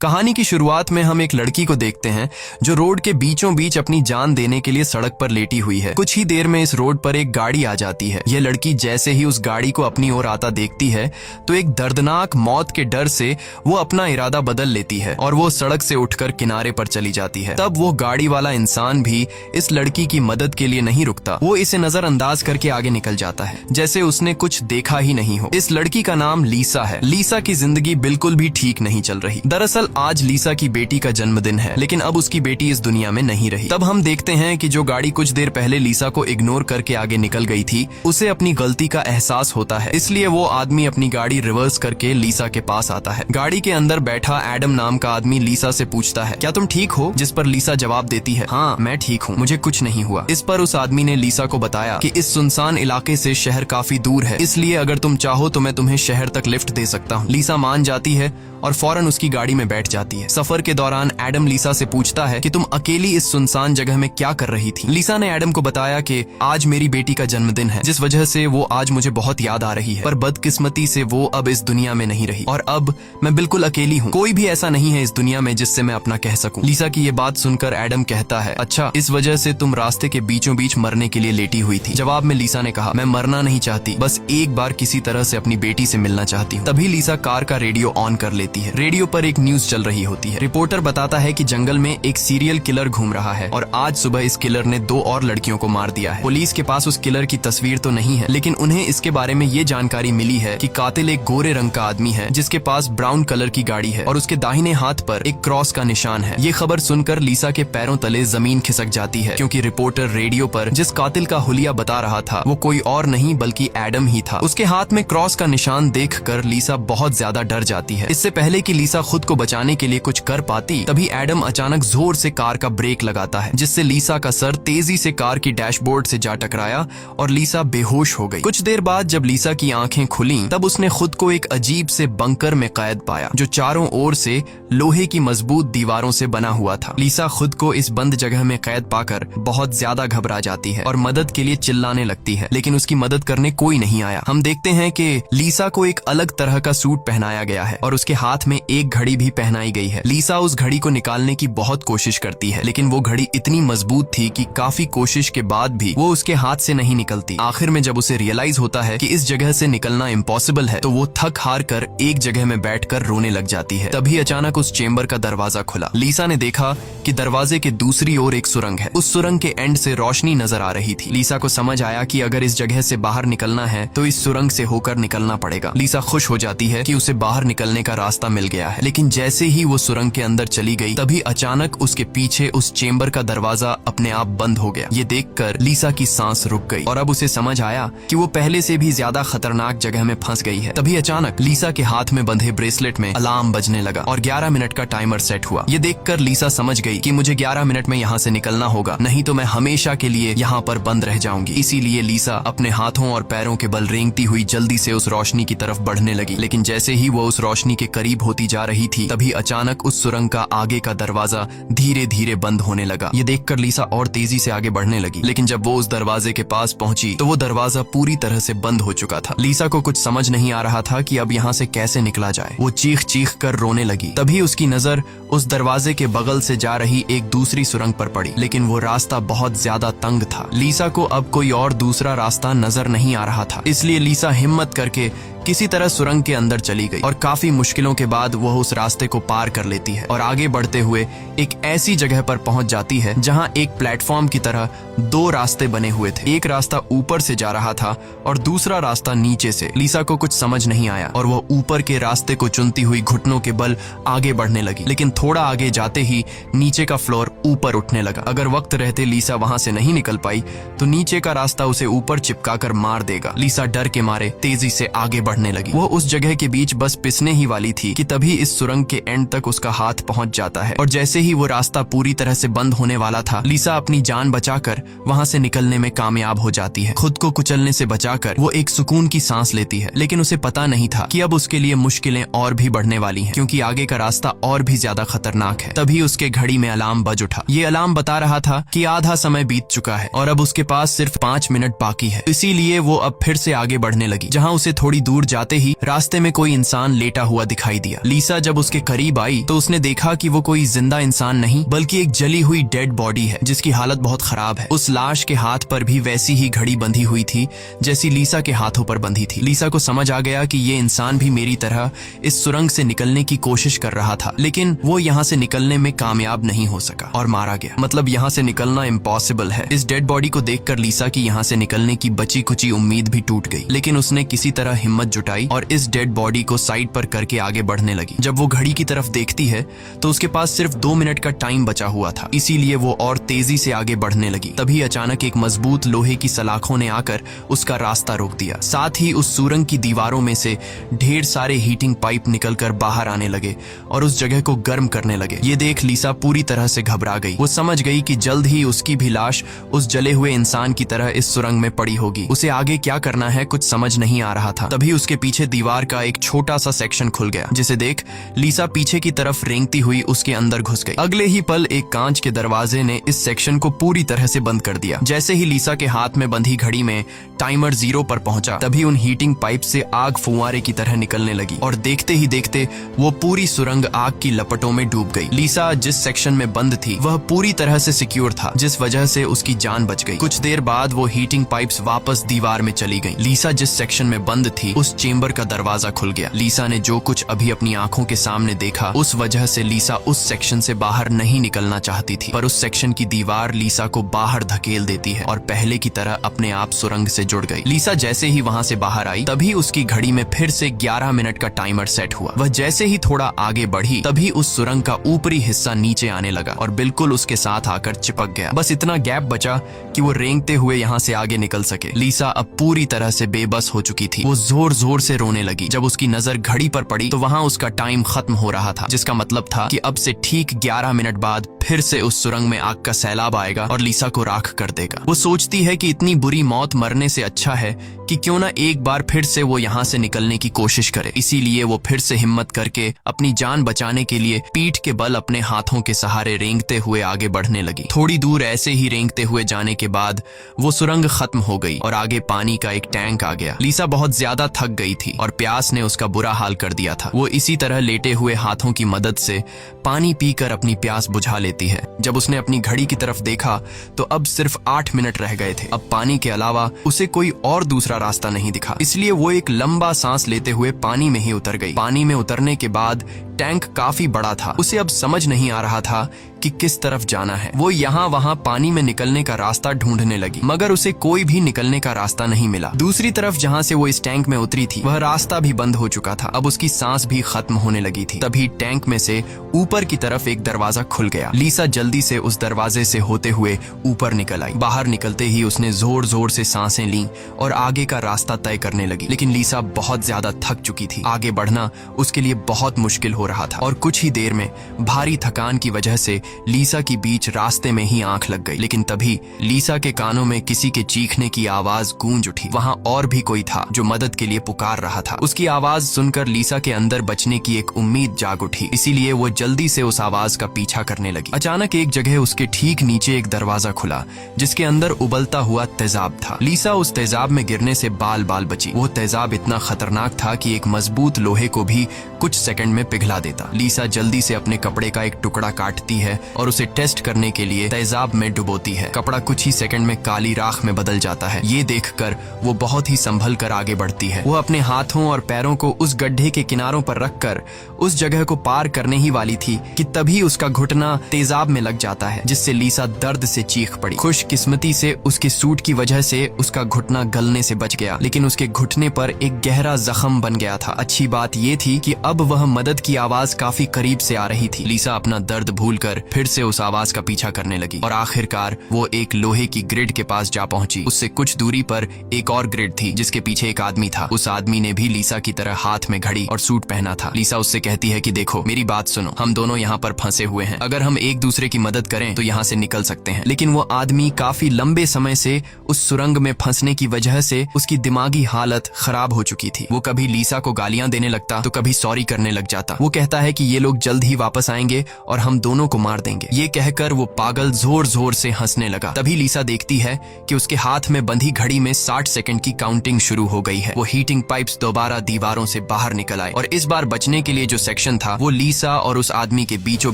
कहानी की शुरुआत में हम एक लड़की को देखते हैं जो रोड के बीचों बीच अपनी जान देने के लिए सड़क पर लेटी हुई है। कुछ ही देर में इस रोड पर एक गाड़ी आ जाती है। यह लड़की जैसे ही उस गाड़ी को अपनी ओर आता देखती है तो एक दर्दनाक मौत के डर से वो अपना इरादा बदल लेती है और वो सड़क से उठकर किनारे पर चली जाती है। तब वो गाड़ी वाला इंसान भी इस लड़की की मदद के लिए नहीं रुकता। वो इसे नजरअंदाज करके आगे निकल जाता है जैसे उसने कुछ देखा ही नहीं हो। इस लड़की का नाम लीसा है। लीसा की जिंदगी बिल्कुल भी ठीक नहीं चल रही। दरअसल आज लीसा की बेटी का जन्मदिन है, लेकिन अब उसकी बेटी इस दुनिया में नहीं रही। तब हम देखते हैं कि जो गाड़ी कुछ देर पहले लीसा को इग्नोर करके आगे निकल गई थी, उसे अपनी गलती का एहसास होता है। इसलिए वो आदमी अपनी गाड़ी रिवर्स करके लीसा के पास आता है। गाड़ी के अंदर बैठा एडम नाम का आदमी लीसा से पूछता है, क्या तुम ठीक हो? जिस पर लीसा जवाब देती है, हाँ मैं ठीक हूँ, मुझे कुछ नहीं हुआ। इस पर उस आदमी ने लीसा को बताया कि इस सुनसान इलाके से शहर काफी दूर है, इसलिए अगर तुम चाहो तो मैं तुम्हें शहर तक लिफ्ट दे सकता हूँ। लीसा मान जाती है और फौरन उसकी गाड़ी में बैठ जाती है। सफर के दौरान एडम लीसा से पूछता है कि तुम अकेली इस सुनसान जगह में क्या कर रही थी? लीसा ने एडम को बताया कि आज मेरी बेटी का जन्मदिन है, जिस वजह से वो आज मुझे बहुत याद आ रही है, पर बदकिस्मती से वो अब इस दुनिया में नहीं रही और अब मैं बिल्कुल अकेली हूँ। कोई भी ऐसा नहीं है इस दुनिया में जिससे मैं अपना कह सकूं। लीसा की ये बात सुनकर एडम कहता है, अच्छा इस वजह से तुम रास्ते के बीचों बीच मरने के लिए लेटी हुई थी? जवाब में लीसा ने कहा, मैं मरना नहीं चाहती, बस एक बार किसी तरह से अपनी बेटी से मिलना चाहती हूँ। तभी लीसा कार का रेडियो ऑन कर लेती है। रेडियो पर एक न्यूज चल रही होती है। रिपोर्टर बताता है कि जंगल में एक सीरियल किलर घूम रहा है और आज सुबह इस किलर ने 2 और लड़कियों को मार दिया है। पुलिस के पास उस किलर की तस्वीर तो नहीं है, लेकिन उन्हें इसके बारे में ये जानकारी मिली है कि कातिल एक गोरे रंग का आदमी है जिसके पास ब्राउन कलर की गाड़ी है और उसके दाहिने हाथ पर एक क्रॉस का निशान है। ये खबर सुनकर लीसा के पैरों तले जमीन खिसक जाती है, क्योंकि रिपोर्टर रेडियो पर जिस कातिल का हुलिया बता रहा था वो कोई और नहीं बल्कि एडम ही था। उसके हाथ में क्रॉस का निशान देखकर लीसा बहुत ज्यादा डर जाती है। इससे पहले कि लीसा खुद को बचाने के लिए कुछ कर पाती, तभी एडम अचानक जोर से कार का ब्रेक लगाता है, जिससे लीसा का सर तेजी से कार की डैशबोर्ड से जा टकराया और लीसा बेहोश हो गई। कुछ देर बाद जब लीसा की आंखें खुलीं, तब उसने खुद को एक अजीब से बंकर में कैद पाया जो चारों ओर से लोहे की मजबूत दीवारों से बना हुआ था। लीसा खुद को इस बंद जगह में कैद पाकर बहुत ज्यादा घबरा जाती है और मदद के लिए चिल्लाने लगती है, लेकिन उसकी मदद करने कोई नहीं आया। हम देखते हैं कि लीसा को एक अलग तरह का सूट पहनाया गया है और उसके हाथ में एक घड़ी भी पहनाई गई है। लीसा उस घड़ी को निकालने की बहुत कोशिश करती है, लेकिन वो घड़ी इतनी मजबूत थी कि काफी कोशिश के बाद भी वो उसके हाथ से नहीं निकलती। आखिर में जब उसे रियलाइज होता है कि इस जगह से निकलना इम्पॉसिबल है, तो वो थक हार कर एक जगह में बैठकर रोने लग जाती है। तभी अचानक उस चेंबर का दरवाजा खुला। लीसा ने देखा कि दरवाजे के दूसरी ओर एक सुरंग है। उस सुरंग के एंड से रोशनी नजर आ रही थी। लीसा को समझ आया कि अगर इस जगह से बाहर निकलना है तो इस सुरंग से होकर निकलना पड़ेगा। लीसा खुश हो जाती है कि उसे बाहर निकलने का रास्ता मिल गया है, लेकिन जैसे ही वो सुरंग के अंदर चली गई, तभी अचानक उसके पीछे उस चेंबर का दरवाजा अपने आप बंद हो गया। ये देखकर लीसा की सांस रुक गई और अब उसे समझ आया कि वो पहले से भी ज्यादा खतरनाक जगह में फंस गई है। तभी अचानक लीसा के हाथ में बंधे ब्रेसलेट में अलार्म बजने लगा और 11 मिनट का टाइमर सेट हुआ। ये देखकर लीसा समझ गई कि मुझे 11 मिनट में यहाँ से निकलना होगा, नहीं तो मैं हमेशा के लिए यहाँ पर बंद रह जाऊंगी। इसीलिए लीसा अपने हाथों और पैरों के बल रेंगती हुई जल्दी से उस रोशनी की तरफ बढ़ने लगी। लेकिन जैसे ही वो उस रोशनी के करीब होती जा रही थी, तभी अचानक उस सुरंग का आगे का दरवाजा धीरे धीरे बंद होने लगा। ये देखकर लीसा और तेजी से आगे बढ़ने लगी, लेकिन जब वो उस दरवाजे के पास पहुंची तो वो दरवाजा पूरी तरह से बंद हो चुका था। लीसा को कुछ समझ नहीं आ रहा था कि अब यहाँ से कैसे निकला जाए। वो चीख चीख कर रोने लगी। तभी उसकी नजर उस दरवाजे के बगल से जा रही एक दूसरी सुरंग पर पड़ी, लेकिन वो रास्ता बहुत ज्यादा तंग था। लीसा को अब कोई और दूसरा रास्ता नजर नहीं आ रहा था, इसलिए लीसा हिम्मत करके किसी तरह सुरंग के अंदर चली गई और काफी मुश्किलों के बाद वह उस रास्ते को पार कर लेती है और आगे बढ़ते हुए एक ऐसी जगह पर पहुंच जाती है जहां एक प्लेटफॉर्म की तरह 2 रास्ते बने हुए थे। एक रास्ता ऊपर से जा रहा था और दूसरा रास्ता नीचे से। लीसा को कुछ समझ नहीं आया और वह ऊपर के रास्ते को चुनती हुई घुटनों के बल आगे बढ़ने लगी, लेकिन थोड़ा आगे जाते ही नीचे का फ्लोर ऊपर उठने लगा। अगर वक्त रहते लीसा वहां से नहीं निकल पाई तो नीचे का रास्ता उसे ऊपर चिपका कर मार देगा। लीसा डर के मारे तेजी से आगे बढ़ने लगी। वो उस जगह के बीच बस पिसने ही वाली थी कि तभी इस सुरंग के एंड तक उसका हाथ पहुंच जाता है और जैसे ही वो रास्ता पूरी तरह से बंद होने वाला था, लीसा अपनी जान बचाकर वहां से निकलने में कामयाब हो जाती है। खुद को कुचलने से बचाकर वो एक सुकून की सांस लेती है, लेकिन उसे पता नहीं था कि अब उसके लिए मुश्किलें और भी बढ़ने वाली हैं, क्योंकि आगे का रास्ता और भी ज्यादा खतरनाक है। तभी उसके घड़ी में अलार्म बज उठा। ये अलार्म बता रहा था कि आधा समय बीत चुका है और अब उसके पास सिर्फ 5 मिनट बाकी है। इसीलिए वो अब फिर से आगे बढ़ने लगी। जहाँ उसे थोड़ी दूर दूर जाते ही रास्ते में कोई इंसान लेटा हुआ दिखाई दिया। लीसा जब उसके करीब आई तो उसने देखा कि वो कोई जिंदा इंसान नहीं बल्कि एक जली हुई डेड बॉडी है जिसकी हालत बहुत खराब है। उस लाश के हाथ पर भी वैसी ही घड़ी बंधी हुई थी जैसी लीसा के हाथों पर बंधी थी। लीसा को समझ आ गया कि ये इंसान भी मेरी तरह इस सुरंग से निकलने की कोशिश कर रहा था, लेकिन वो यहाँ से निकलने में कामयाब नहीं हो सका और मारा गया। मतलब यहाँ से निकलना इम्पॉसिबल है। इस डेड बॉडी को देखकर लीसा की यहाँ से निकलने की बची कुची उम्मीद भी टूट गई, लेकिन उसने किसी तरह हिम्मत जुटाई और इस डेड बॉडी को साइड पर करके आगे बढ़ने लगी। जब वो घड़ी की तरफ देखती है तो उसके पास सिर्फ 2 मिनट का टाइम बचा हुआ था, इसीलिए वो और तेजी से आगे बढ़ने लगी। तभी अचानक एक मजबूत लोहे की सलाखों ने आकर उसका रास्ता रोक दिया। साथ ही उस सुरंग की दीवारों में से ढेर सारे हीटिंग पाइप निकलकर बाहर आने लगे और उस जगह को गर्म करने लगे। ये देख लीसा पूरी तरह से घबरा गई। वो समझ गई कि जल्द ही उसकी भी लाश उस जले हुए इंसान की तरह इस सुरंग में पड़ी होगी। उसे आगे क्या करना है कुछ समझ नहीं आ रहा था। तभी उसके पीछे दीवार का एक छोटा सा सेक्शन खुल गया, जिसे देख लीसा पीछे की तरफ रेंगती हुई उसके अंदर घुस गई। अगले ही पल एक कांच के दरवाजे ने इस सेक्शन को पूरी तरह से बंद कर दिया। जैसे ही लीसा के हाथ में बंधी घड़ी में टाइमर 0 पर पहुंचा, तभी उन हीटिंग पाइप से आग फुंवारे की तरह निकलने लगी और देखते ही देखते वो पूरी सुरंग आग की लपटों में डूब गई। लीसा जिस सेक्शन में बंद थी वह पूरी तरह से सिक्योर था, जिस वजह से उसकी जान बच गई। कुछ देर बाद वो हीटिंग पाइप्स वापस दीवार में चली गईं। लीसा जिस सेक्शन में बंद थी उस चेंबर का दरवाजा खुल गया। लीसा ने जो कुछ अभी अपनी आंखों के सामने देखा उस वजह से लीसा उस सेक्शन से बाहर नहीं निकलना चाहती थी, पर उस सेक्शन की दीवार लीसा को बाहर धकेल देती है और पहले की तरह अपने आप सुरंग से जुड़ गई। लीसा जैसे ही वहां से बाहर आई तभी उसकी घड़ी में फिर से 11 मिनट का टाइमर सेट हुआ। वह जैसे ही थोड़ा आगे बढ़ी तभी उस सुरंग का ऊपरी हिस्सा नीचे आने लगा और बिल्कुल उसके साथ आकर चिपक गया। बस इतना गैप बचा कि वो रेंगते हुए यहाँ से आगे निकल सके। लीसा अब पूरी तरह से बेबस हो चुकी थी। वो जोर जोर से रोने लगी। जब उसकी नजर घड़ी पर पड़ी तो वहाँ उसका टाइम खत्म हो रहा था, जिसका मतलब था कि अब से ठीक 11 मिनट बाद फिर से उस सुरंग में आग का सैलाब आएगा और लीसा को राख कर देगा। वो सोचती है कि इतनी बुरी मौत मरने से अच्छा है कि क्यों ना एक बार फिर से वो यहाँ से निकलने की कोशिश करे। इसीलिए वो फिर से हिम्मत करके अपनी जान बचाने के लिए पीठ के बल अपने हाथों के सहारे रेंगते हुए आगे बढ़ने लगी। थोड़ी दूर ऐसे ही रेंगते हुए जाने के बाद वो सुरंग खत्म हो गई और आगे पानी का एक टैंक आ गया। लीसा बहुत ज्यादा थक गई थी और प्यास ने उसका बुरा हाल कर दिया था। वो इसी तरह लेटे हुए हाथों की मदद से पानी पीकर अपनी प्यास बुझा लेती है। जब उसने अपनी घड़ी की तरफ देखा तो अब सिर्फ 8 मिनट रह गए थे। अब पानी के अलावा उसे कोई और दूसरा रास्ता नहीं दिखा, इसलिए वो एक लंबा सांस लेते हुए पानी में ही उतर गई। पानी में उतरने के बाद टैंक काफी बड़ा था। उसे अब समझ नहीं आ रहा था कि किस तरफ जाना है। वो यहाँ वहाँ पानी में निकलने का रास्ता ढूंढने लगी, मगर उसे कोई भी निकलने का रास्ता नहीं मिला। दूसरी तरफ जहाँ से वो इस टैंक में उतरी थी वह रास्ता भी बंद हो चुका था। अब उसकी सांस भी खत्म होने लगी थी। तभी टैंक में से ऊपर की तरफ एक दरवाजा खुल गया। लीसा जल्दी से उस दरवाजे से होते हुए ऊपर निकल आई। बाहर निकलते ही उसने जोर जोर से सांसें लीं और आगे का रास्ता तय करने लगी, लेकिन लीसा बहुत ज्यादा थक चुकी थी। आगे बढ़ना उसके लिए बहुत मुश्किल हो रहा था और कुछ ही देर में भारी थकान की वजह से लीसा की बीच रास्ते में ही आंख लग गई। लेकिन तभी लीसा के कानों में किसी के चीखने की आवाज गूंज उठी। वहां और भी कोई था जो मदद के लिए पुकार रहा था। उसकी आवाज सुनकर लीसा के अंदर बचने की एक उम्मीद जाग उठी, इसीलिए वो जल्दी से उस आवाज का पीछा करने लगी। अचानक एक जगह उसके ठीक नीचे एक दरवाजा खुला जिसके अंदर उबलता हुआ तेजाब था। लीसा उस तेजाब में गिरने से बाल बाल बची। वो तेजाब इतना खतरनाक था कि एक मजबूत लोहे को भी कुछ सेकंड में पिघला देता। लीसा जल्दी से अपने कपड़े का एक टुकड़ा काटती है और उसे टेस्ट करने के लिए तेजाब में डुबोती है। कपड़ा कुछ ही सेकंड में काली राख में बदल जाता है। ये देखकर वो बहुत ही संभल कर आगे बढ़ती है। वो अपने हाथों और पैरों को उस गड्ढे के किनारों पर रखकर उस जगह को पार करने ही वाली थी कि तभी उसका घुटना तेजाब में लग जाता है, जिससे लीसा दर्द से चीख पड़ी। खुशकिस्मती से उसके सूट की वजह से उसका घुटना गलने से बच गया, लेकिन उसके घुटने पर एक गहरा जख्म बन गया था। अच्छी बात ये थी कि अब वह मदद की आवाज काफी करीब से आ रही थी। लीसा अपना दर्द भूलकर फिर से उस आवाज का पीछा करने लगी और आखिरकार वो एक लोहे की ग्रिड के पास जा पहुंची। उससे कुछ दूरी पर एक और ग्रिड थी जिसके पीछे एक आदमी था। उस आदमी ने भी लीसा की तरह हाथ में घड़ी और सूट पहना था। लीसा उससे कहती है कि देखो मेरी बात सुनो, हम दोनों यहाँ पर फंसे हुए हैं। अगर हम एक दूसरे की मदद करें तो यहाँ से निकल सकते हैं। लेकिन वो आदमी काफी लंबे समय से उस सुरंग में फंसने की वजह से उसकी दिमागी हालत खराब हो चुकी थी। वो कभी लीसा को गालियां देने लगता तो कभी सॉरी करने लग जाता। वो कहता है कि ये लोग जल्द ही वापस आएंगे और हम दोनों को मार देंगे। ये कहकर वो पागल जोर जोर से हंसने लगा। तभी लीसा देखती है कि उसके हाथ में बंधी घड़ी में 60 सेकंड की काउंटिंग शुरू हो गई है। वो हीटिंग पाइप्स दोबारा दीवारों से बाहर निकल आए और इस बार बचने के लिए जो सेक्शन था वो लीसा और उस आदमी के बीचों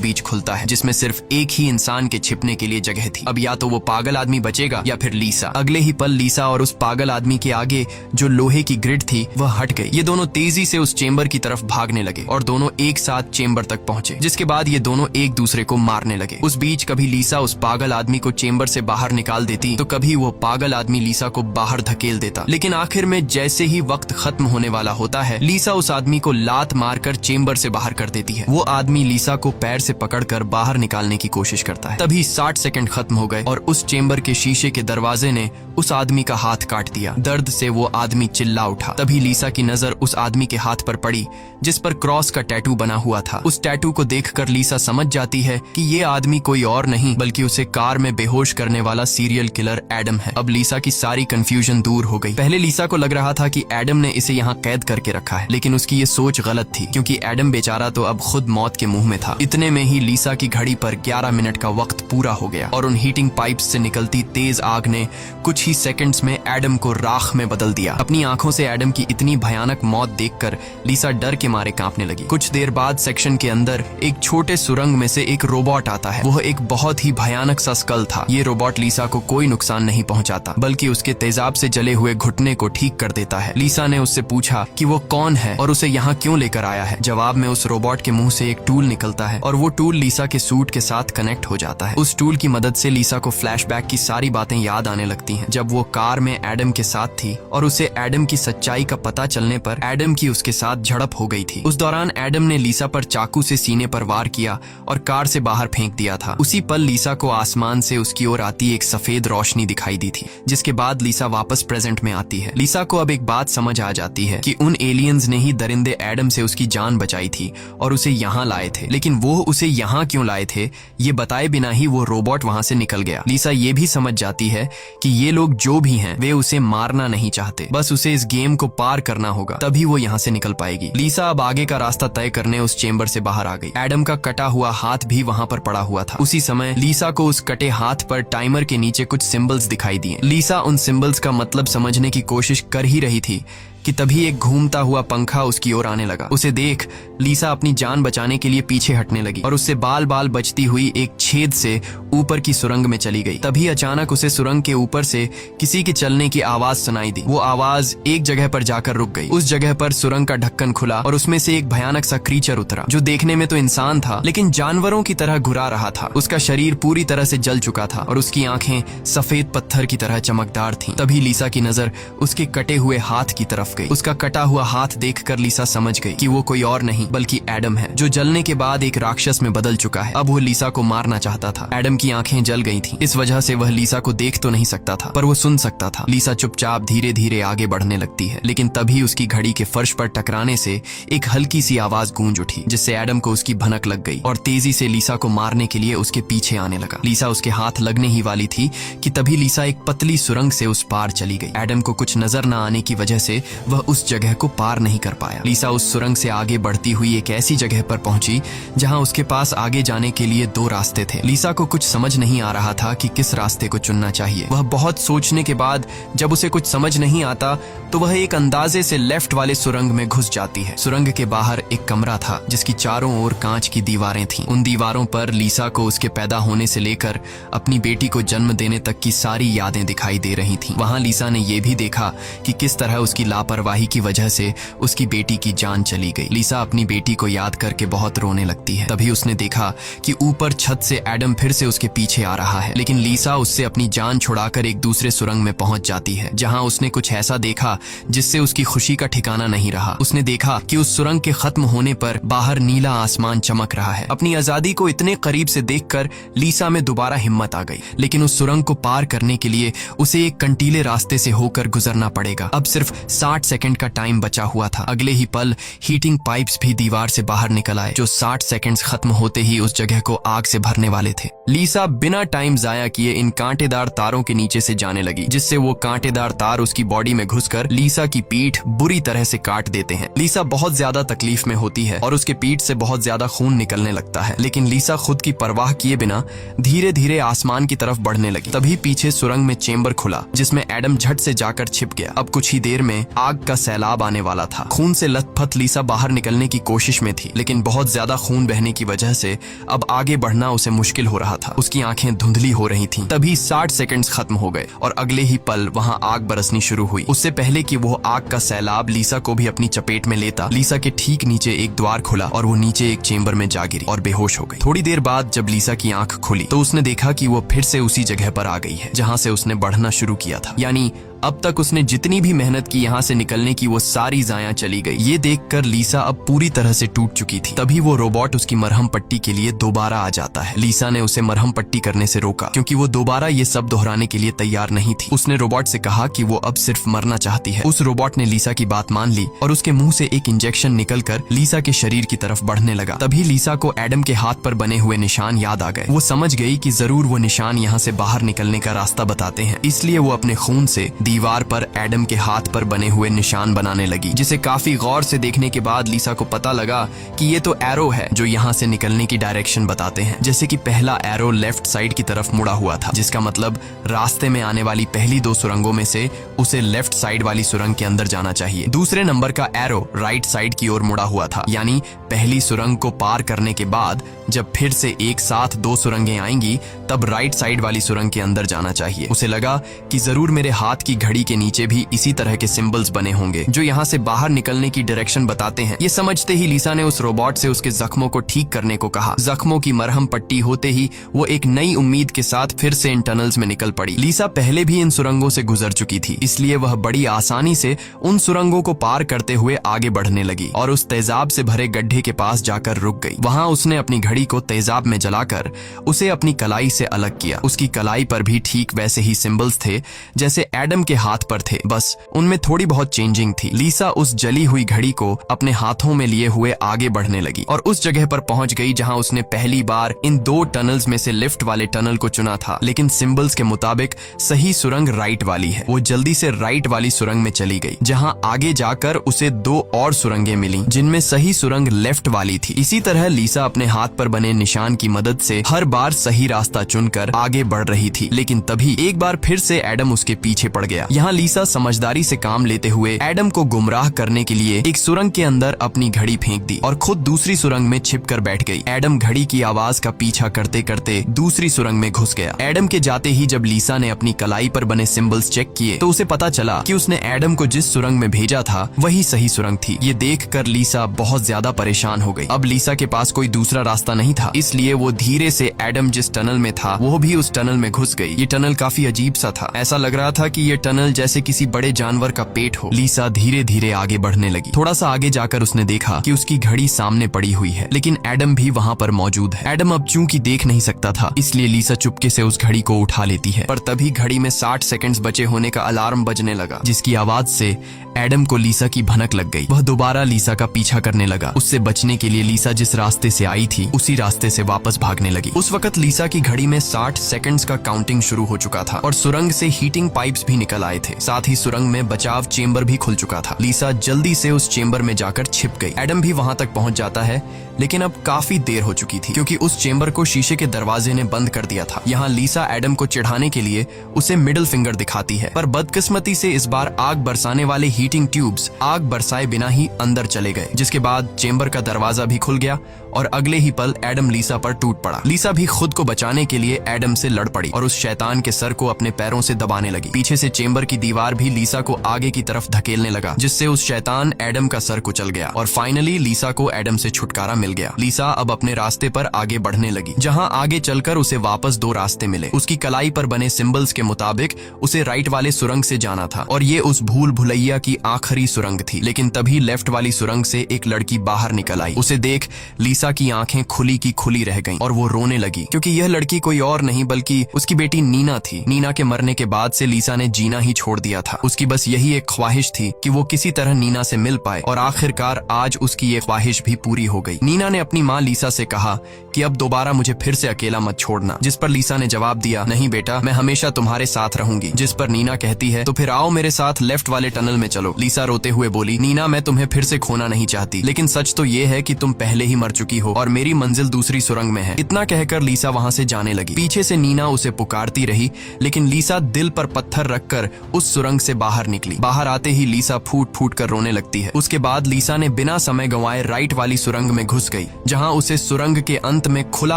बीच खुलता है, जिसमें सिर्फ एक ही इंसान के छिपने के लिए जगह थी। अब या तो वो पागल आदमी बचेगा या फिर लीसा। अगले ही पल लीसा और उस पागल आदमी के आगे जो लोहे की ग्रिड थी वह हट गई। ये दोनों तेजी से उस चेंबर की तरफ भागने लगे और दोनों एक साथ चेंबर तक पहुंचे, जिसके बाद ये दोनों एक दूसरे को मारने लगे। उस बीच कभी लीसा उस पागल आदमी को चेंबर से बाहर निकाल देती तो कभी वो पागल आदमी लीसा को बाहर धकेल देता। लेकिन आखिर में जैसे ही वक्त खत्म होने वाला होता है, लीसा उस आदमी को लात मारकर चेंबर से बाहर कर देती है। वो आदमी लीसा को पैर से पकड़कर बाहर निकालने की कोशिश करता है। तभी 60 सेकंड खत्म हो गए और उस चेंबर के शीशे के दरवाजे ने उस आदमी का हाथ काट दिया। दर्द से वो आदमी चिल्ला उठा। तभी लीसा की नजर उस आदमी के हाथ पर पड़ी जिस पर क्रॉस का टैटू बना हुआ था। उस टैटू को देखकर लीसा समझ जाती है कि ये आदमी कोई और नहीं बल्कि उसे कार में बेहोश करने वाला सीरियल किलर एडम है। अब लीसा की सारी कंफ्यूजन दूर हो गई। पहले लीसा को लग रहा था कि एडम ने इसे यहाँ कैद करके रखा है, लेकिन उसकी ये सोच गलत थी क्योंकि एडम बेचारा तो अब खुद मौत के मुंह में था। इतने में ही लीसा की घड़ी पर 11 मिनट का वक्त पूरा हो गया और उन हीटिंग पाइप्स से निकलती तेज आग ने कुछ ही सेकंड्स में एडम को राख में बदल दिया। अपनी आंखों से एडम की इतनी भयानक मौत देखकर लीसा डर के मारे कांपने लगी। कुछ देर बाद सेक्शन के अंदर एक छोटे सुरंग में से एक रोबोट आता है। वह एक बहुत ही भयानक सा स्कल था। ये रोबोट लीसा को कोई नुकसान नहीं पहुंचाता बल्कि उसके तेजाब से जले हुए घुटने को ठीक कर देता है। लीसा ने उससे पूछा कि वो कौन है और उसे यहाँ क्यों लेकर आया है। जवाब में उस रोबोट के मुंह से एक टूल निकलता है और वो टूल लीसा के सूट के साथ कनेक्ट हो जाता है। उस टूल की मदद से लीसा को फ्लैशबैक की सारी बातें याद आने लगती हैं, जब वो कार में एडम के साथ थी और उसे एडम की सच्चाई का पता चलने पर एडम की उसके साथ झड़प हो गई थी। उस दौरान एडम ने लीसा पर चाकू से सीने पर वार किया और कार से बाहर फेंक दिया था। उसी पल लीसा को आसमान से उसकी ओर आती एक सफेद रोशनी दिखाई दी थी, जिसके बाद लीसा वापस प्रेजेंट में आती है। लीसा को अब एक बात समझ आ जाती है कि उन एलियंस ने ही दरिंदे एडम से उसकी जान बचाई थी और उसे यहाँ लाए थे। लेकिन वो उसे यहाँ क्यों लाए थे ये बताए बिना ही वो रोबोट वहाँ से निकल गया। लीसा ये भी समझ जाती है कि ये लोग जो भी हैं वे उसे मारना नहीं चाहते, बस उसे इस गेम को पार करना होगा, तभी वो यहाँ से निकल पाएगी। लीसा अब आगे का रास्ता तय करने उस चेंबर से बाहर आ गई। एडम का कटा हुआ हाथ भी वहाँ पर पड़ा हुआ था। उसी समय लीसा को उस कटे हाथ पर टाइमर के नीचे कुछ सिंबल्स दिखाई दिए। लीसा उन सिंबल्स का मतलब समझने की कोशिश कर ही रही थी कि तभी एक घूमता हुआ पंखा उसकी ओर आने लगा। उसे देख लीसा अपनी जान बचाने के लिए पीछे हटने लगी और उससे बाल बाल बचती हुई एक छेद से ऊपर की सुरंग में चली गई। तभी अचानक उसे सुरंग के ऊपर से किसी के चलने की आवाज सुनाई दी। वो आवाज एक जगह पर जाकर रुक गई। उस जगह पर सुरंग का ढक्कन खुला और उसमें से एक भयानक सा क्रीचर उतरा, जो देखने में तो इंसान था लेकिन जानवरों की तरह घुरा रहा था। उसका शरीर पूरी तरह से जल चुका था और उसकी आंखें सफेद पत्थर की तरह चमकदार थीं। तभी लीसा की नजर उसके कटे हुए हाथ की तरफ गई। उसका कटा हुआ हाथ देखकर लीसा समझ गई कि वो कोई और नहीं बल्कि एडम है, जो जलने के बाद एक राक्षस में बदल चुका है। अब वो लीसा को मारना चाहता था। एडम की आंखें जल गई थीं, इस वजह से वह लीसा को देख तो नहीं सकता था पर वो सुन सकता था। लीसा चुपचाप धीरे धीरे आगे बढ़ने लगती है, लेकिन तभी उसकी घड़ी के फर्श पर टकराने से एक हल्की सी आवाज गूंज उठी, जिससे एडम को उसकी भनक लग गई और तेजी से लीसा को मारने के लिए उसके पीछे आने लगा। लीसा उसके हाथ लगने ही वाली थी कि तभी लीसा एक पतली सुरंग से उस पार चली गई। एडम को कुछ नजर न आने की वजह से वह उस जगह को पार नहीं कर पाया। लीसा उस सुरंग से आगे बढ़ती हुई एक ऐसी जगह पर पहुंची जहां उसके पास आगे जाने के लिए 2 रास्ते थे। लीसा को कुछ समझ नहीं आ रहा था कि किस रास्ते को चुनना चाहिए। वह बहुत सोचने के बाद जब उसे कुछ समझ नहीं आता तो वह एक अंदाजे से लेफ्ट वाले सुरंग में घुस जाती है। सुरंग के बाहर एक कमरा था जिसकी चारों ओर कांच की दीवारें थीं। उन दीवारों पर लीसा को उसके पैदा होने से लेकर अपनी बेटी को जन्म देने तक की सारी यादें दिखाई दे रही थीं। वहां लीसा ने यह भी देखा कि किस तरह उसकी लापरवाही की वजह से उसकी बेटी की जान चली गई। लीसा अपनी बेटी को याद करके बहुत रोने लगती है। तभी उसने देखा कि ऊपर छत से एडम फिर से उसके पीछे आ रहा है, लेकिन लीसा उससे अपनी जान छुड़ाकर एक दूसरे सुरंग में पहुंच जाती है, जहां उसने कुछ ऐसा देखा जिससे उसकी खुशी का ठिकाना नहीं रहा। उसने देखा कि उस सुरंग के खत्म होने पर बाहर नीला आसमान चमक रहा है। अपनी आजादी को इतने करीब से देखकर लीसा में दोबारा हिम्मत आ गई, लेकिन उस सुरंग को पार करने के लिए उसे एक कंटीले रास्ते से होकर गुजरना पड़ेगा। अब सिर्फ 60 60 सेकंड का टाइम बचा हुआ था। अगले ही पल हीटिंग पाइप्स भी दीवार से बाहर निकल आए, जो 60 सेकंड्स खत्म होते ही उस जगह को आग से भरने वाले थे। लीसा बिना टाइम जाया किए इन कांटेदार तारों के नीचे से जाने लगी, जिससे वो कांटेदार तार उसकी बॉडी में घुसकर लीसा की पीठ बुरी तरह से काट देते हैं। लीसा बहुत ज्यादा तकलीफ में होती है और उसके पीठ से बहुत ज्यादा खून निकलने लगता है, लेकिन लीसा खुद की परवाह किए बिना धीरे धीरे आसमान की तरफ बढ़ने लगी। तभी पीछे सुरंग में चेंबर खुला, जिसमें एडम झट से जाकर छिप गया। अब कुछ ही देर में आग का सैलाब आने वाला था। खून से लथपथ लीसा बाहर निकलने की कोशिश में थी, लेकिन बहुत ज्यादा खून बहने की वजह से अब आगे बढ़ना उसे मुश्किल हो रहा था। उसकी आंखें धुंधली हो रही थीं। तभी 60 सेकंड्स खत्म हो गए और अगले ही पल वहां आग बरसनी शुरू हुई। उससे पहले कि वो आग का सैलाब लीसा को भी अपनी चपेट में लेता, लीसा के ठीक नीचे एक द्वार खुला और वो नीचे एक चेंबर में जा गिरी और बेहोश हो गई। थोड़ी देर बाद जब लीसा की आंख खुली तो उसने देखा कि वो फिर से उसी जगह पर आ गई है जहां से उसने बढ़ना शुरू किया था। यानी अब तक उसने जितनी भी मेहनत की यहाँ से निकलने की, वो सारी जाया चली गई। ये देखकर लीसा अब पूरी तरह से टूट चुकी थी। तभी वो रोबोट उसकी मरहम पट्टी के लिए दोबारा आ जाता है। लीसा ने उसे मरहम पट्टी करने से रोका, क्योंकि वो दोबारा ये सब दोहराने के लिए तैयार नहीं थी। उसने रोबोट से कहा कि वो अब सिर्फ मरना चाहती है। उस रोबोट ने लीसा की बात मान ली और उसके मुंह से एक इंजेक्शन निकलकर लीसा के शरीर की तरफ बढ़ने लगा। तभी लीसा को एडम के हाथ पर बने हुए निशान याद आ गए। वो समझ गई कि जरूर वो निशान यहाँ से बाहर निकलने का रास्ता बताते हैं, इसलिए वो अपने खून से दीवार पर एडम के हाथ पर बने हुए निशान बनाने लगी, जिसे काफी गौर से देखने के बाद लीसा को पता लगा कि ये तो एरो है जो यहाँ से निकलने की डायरेक्शन बताते हैं। जैसे कि पहला एरो लेफ्ट साइड की तरफ मुड़ा हुआ था, जिसका मतलब रास्ते में आने वाली पहली 2 सुरंगों में से उसे लेफ्ट साइड वाली सुरंग के अंदर जाना चाहिए। दूसरे नंबर का एरो राइट साइड की ओर मुड़ा हुआ था, यानी पहली सुरंग को पार करने के बाद जब फिर से एक साथ 2 सुरंगें आएंगी तब राइट साइड वाली सुरंग के अंदर जाना चाहिए। उसे लगा कि जरूर मेरे हाथ की घड़ी के नीचे भी इसी तरह के सिंबल्स बने होंगे जो यहाँ से बाहर निकलने की डायरेक्शन बताते हैं। ये समझते ही लीसा ने उस रोबोट से उसके जख्मों को ठीक करने को कहा। जख्मों की मरहम पट्टी होते ही वो एक नई उम्मीद के साथ फिर से इन टनल्स में निकल पड़ी। लीसा पहले भी इन सुरंगों से गुजर चुकी थी, इसलिए वह बड़ी आसानी से उन सुरंगों को पार करते हुए आगे बढ़ने लगी और उस तेजाब से भरे गड्ढे के पास जाकर रुक गई। वहां उसने अपनी घड़ी को तेजाब में जलाकर उसे अपनी कलाई से अलग किया। उसकी कलाई पर भी ठीक वैसे ही सिंबल्स थे जैसे एडम के हाथ पर थे, बस उनमें थोड़ी बहुत चेंजिंग थी। लीसा उस जली हुई घड़ी को अपने हाथों में लिए हुए आगे बढ़ने लगी और उस जगह पर पहुंच गई जहां उसने पहली बार इन 2 टनल्स में से लिफ्ट वाले टनल को चुना था, लेकिन सिंबल्स के मुताबिक सही सुरंग राइट वाली है। वो जल्दी से राइट वाली सुरंग में चली गई, जहां आगे जाकर उसे 2 और सुरंगें मिली जिनमें सही सुरंग लेफ्ट वाली थी। इसी तरह लीसा अपने हाथ पर बने निशान की मदद से हर बार सही रास्ता चुनकर आगे बढ़ रही थी, लेकिन तभी एक बार फिर से एडम उसके पीछे पड़ गया। यहाँ लीसा समझदारी से काम लेते हुए एडम को गुमराह करने के लिए एक सुरंग के अंदर अपनी घड़ी फेंक दी और खुद दूसरी सुरंग में छिपकर बैठ गई। एडम घड़ी की आवाज का पीछा करते करते दूसरी सुरंग में घुस गया। एडम के जाते ही जब लीसा ने अपनी कलाई पर बने सिंबल्स चेक किए तो उसे पता चला कि उसने एडम को जिस सुरंग में भेजा था वही सही सुरंग थी। ये देखकर लीसा बहुत ज्यादा परेशान हो गई। अब लीसा के पास कोई दूसरा रास्ता नहीं था, इसलिए वो धीरे से एडम जिस टनल में था वो भी उस टनल में घुस गई। ये टनल काफी अजीब सा था। ऐसा लग रहा था कि ये टनल जैसे किसी बड़े जानवर का पेट हो। लीसा धीरे धीरे आगे बढ़ने लगी। थोड़ा सा आगे जाकर उसने देखा कि उसकी घड़ी सामने पड़ी हुई है, लेकिन एडम भी वहाँ पर मौजूद है। एडम अब चूंकि देख नहीं सकता था, इसलिए लीसा चुपके से उस घड़ी को उठा लेती है, पर तभी घड़ी में 60 सेकंड्स बचे होने का अलार्म बजने लगा, जिसकी आवाज से एडम को लीसा की भनक लग गई। वह दोबारा लीसा का पीछा करने लगा। उससे बचने के लिए लीसा जिस रास्ते से आई थी उसी रास्ते से वापस भागने लगी। उस वक्त लीसा की घड़ी में 60 सेकंड्स का काउंटिंग शुरू हो चुका था और सुरंग से हीटिंग पाइप्स भी निकल आए थे। साथ ही सुरंग में बचाव चेंबर भी खुल चुका था। लीसा जल्दी से उस चेंबर में जाकर छिप गई। एडम भी वहां तक पहुंच जाता है, लेकिन अब काफी देर हो चुकी थी क्योंकि उस चेंबर को शीशे के दरवाजे ने बंद कर दिया था। यहाँ लीसा एडम को चिढ़ाने के लिए उसे मिडिल फिंगर दिखाती है, पर बदकिस्मती से इस बार आग बरसाने वाले हीटिंग ट्यूब्स आग बरसाए बिना ही अंदर चले गए, जिसके बाद चेंबर का दरवाजा भी खुल गया और अगले ही पल एडम लीसा पर टूट पड़ा। लीसा भी खुद को बचाने के लिए एडम से लड़ पड़ी और उस शैतान के सर को अपने पैरों से दबाने लगी। पीछे से चेंबर की दीवार भी लीसा को आगे की तरफ धकेलने लगा, जिससे उस शैतान एडम का सर कुचल गया और फाइनली लीसा को एडम से छुटकारा मिल चल गया। लीसा अब अपने रास्ते पर आगे बढ़ने लगी, जहाँ आगे चलकर उसे वापस दो रास्ते मिले। उसकी कलाई पर बने सिंबल्स के मुताबिक उसे राइट वाले सुरंग से जाना था और ये उस भूल भुलैया की आखिरी सुरंग थी। लेकिन तभी लेफ्ट वाली सुरंग से एक लड़की बाहर निकल आई। उसे देख लीसा की आंखें खुली की खुली रह गईं और वो रोने लगी, क्योंकि यह लड़की कोई और नहीं बल्कि उसकी बेटी नीना थी। नीना के मरने के बाद से लीसा ने जीना ही छोड़ दिया था। उसकी बस यही एक ख्वाहिश थी कि वो किसी तरह नीना से मिल पाए और आखिरकार आज उसकी ये ख्वाहिश भी पूरी हो गई। नीना ने अपनी माँ लीसा से कहा कि अब दोबारा मुझे फिर से अकेला मत छोड़ना, जिस पर लीसा ने जवाब दिया, नहीं बेटा, मैं हमेशा तुम्हारे साथ रहूंगी। जिस पर नीना कहती है, तो फिर आओ मेरे साथ लेफ्ट वाले टनल में चलो। लीसा रोते हुए बोली, नीना, मैं तुम्हें फिर से खोना नहीं चाहती, लेकिन सच तो ये है कि तुम पहले ही मर चुकी हो और मेरी मंजिल दूसरी सुरंग में है। इतना कहकर लीसा वहाँ से जाने लगी। पीछे से नीना उसे पुकारती रही, लेकिन लीसा दिल पर पत्थर रखकर उस सुरंग से बाहर निकली। बाहर आते ही लीसा फूट फूट कर रोने लगती है। उसके बाद लीसा ने बिना समय गंवाए राइट वाली सुरंग में घुस गई, जहाँ उसे सुरंग के अंत में खुला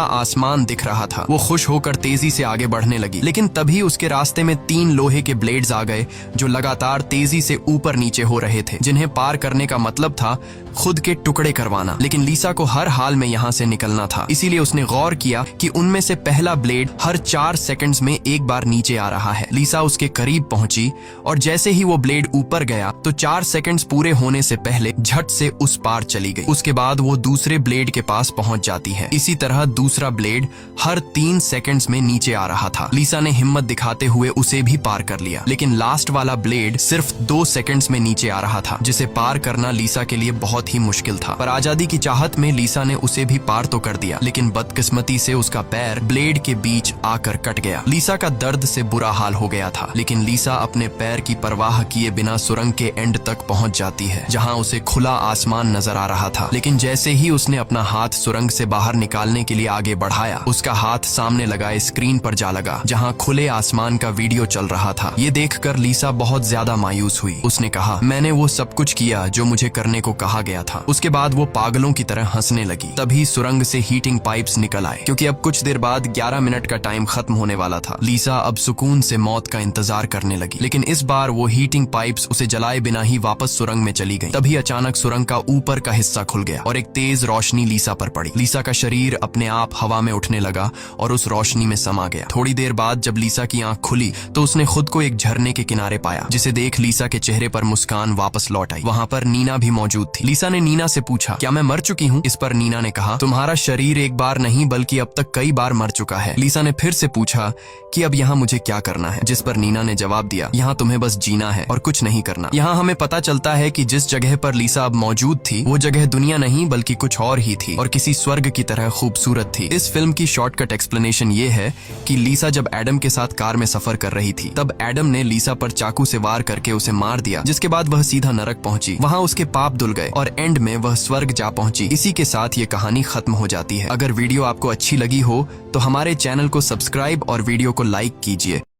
आसमान दिख रहा था। वो खुश होकर तेजी से आगे बढ़ने लगी, लेकिन तभी उसके रास्ते में 3 लोहे के ब्लेड्स आ गए जो लगातार तेजी से ऊपर नीचे हो रहे थे, जिन्हें पार करने का मतलब था खुद के टुकड़े करवाना। लेकिन लीसा को हर हाल में यहाँ से निकलना था, इसीलिए उसने गौर किया कि उनमें से पहला ब्लेड हर 4 सेकंड्स में एक बार नीचे आ रहा है। लीसा उसके करीब पहुंची और जैसे ही वो ब्लेड ऊपर गया तो 4 सेकंड्स पूरे होने से पहले झट से उस पार चली गई। उसके बाद वो दूसरे ब्लेड के पास पहुंच जाती है। इसी तरह दूसरा ब्लेड हर 3 सेकंड्स में नीचे आ रहा था। लीसा ने हिम्मत दिखाते हुए उसे भी पार कर लिया, लेकिन लास्ट वाला ब्लेड सिर्फ 2 सेकंड्स में नीचे आ रहा था, जिसे पार करना लीसा के लिए बहुत ही मुश्किल था। पर आजादी की चाहत में लीसा ने उसे भी पार तो कर दिया, लेकिन बदकिस्मती से उसका पैर ब्लेड के बीच आकर कट गया। लीसा का दर्द से बुरा हाल हो गया था, लेकिन लीसा अपने पैर की परवाह किए बिना सुरंग के एंड तक पहुंच जाती है, जहां उसे खुला आसमान नजर आ रहा था। लेकिन जैसे ही उसने अपना हाथ सुरंग से बाहर निकालने के लिए आगे बढ़ाया, उसका हाथ सामने लगाए स्क्रीन पर जा लगा, जहां खुले आसमान का वीडियो चल रहा था। ये देखकर लीसा बहुत ज्यादा मायूस हुई। उसने कहा, मैंने वो सब कुछ किया जो मुझे करने को कहा गया था। उसके बाद वो पागलों की तरह हंसने लगी। तभी सुरंग से हीटिंग पाइप्स निकल आए, क्योंकि अब कुछ देर बाद 11 मिनट का टाइम खत्म होने वाला था। लीसा अब सुकून से मौत का इंतजार करने लगी, लेकिन इस बार वो हीटिंग पाइप्स उसे जलाए बिना ही वापस सुरंग में चली गई। तभी अचानक सुरंग का ऊपर का हिस्सा खुल गया और एक तेज रोशनी लीसा पर पड़ी। लीसा का शरीर अपने आप हवा में उठने लगा और उस रोशनी में समा गया। थोड़ी देर बाद जब लीसा की आंख खुली तो उसने खुद को एक झरने के किनारे पाया, जिसे देख लीसा के चेहरे पर मुस्कान वापस लौट आई। वहाँ पर नीना भी मौजूद थी। लीसा ने नीना से पूछा, क्या मैं मर चुकी हूँ? इस पर नीना ने कहा, तुम्हारा शरीर एक बार नहीं बल्कि अब तक कई बार मर चुका है। लीसा ने फिर से पूछा कि अब यहाँ मुझे क्या करना है? जिस पर नीना ने जवाब दिया, यहाँ तुम्हें बस जीना है और कुछ नहीं करना। यहाँ हमें पता चलता है कि जिस जगह पर लीसा अब मौजूद थी वो जगह दुनिया नहीं बल्कि कुछ और ही थी और किसी स्वर्ग की तरह खूबसूरत थी। इस फिल्म की शॉर्टकट एक्सप्लेनेशन ये है कि लीसा जब एडम के साथ कार में सफर कर रही थी, तब एडम ने लीसा पर चाकू से वार करके उसे मार दिया, जिसके बाद वह सीधा नरक पहुंची। वहाँ उसके पाप धुल गए और एंड में वह स्वर्ग जा पहुंची। इसी के साथ ये कहानी खत्म हो जाती है। अगर वीडियो आपको अच्छी लगी हो तो हमारे चैनल को सब्सक्राइब और वीडियो को लाइक कीजिए।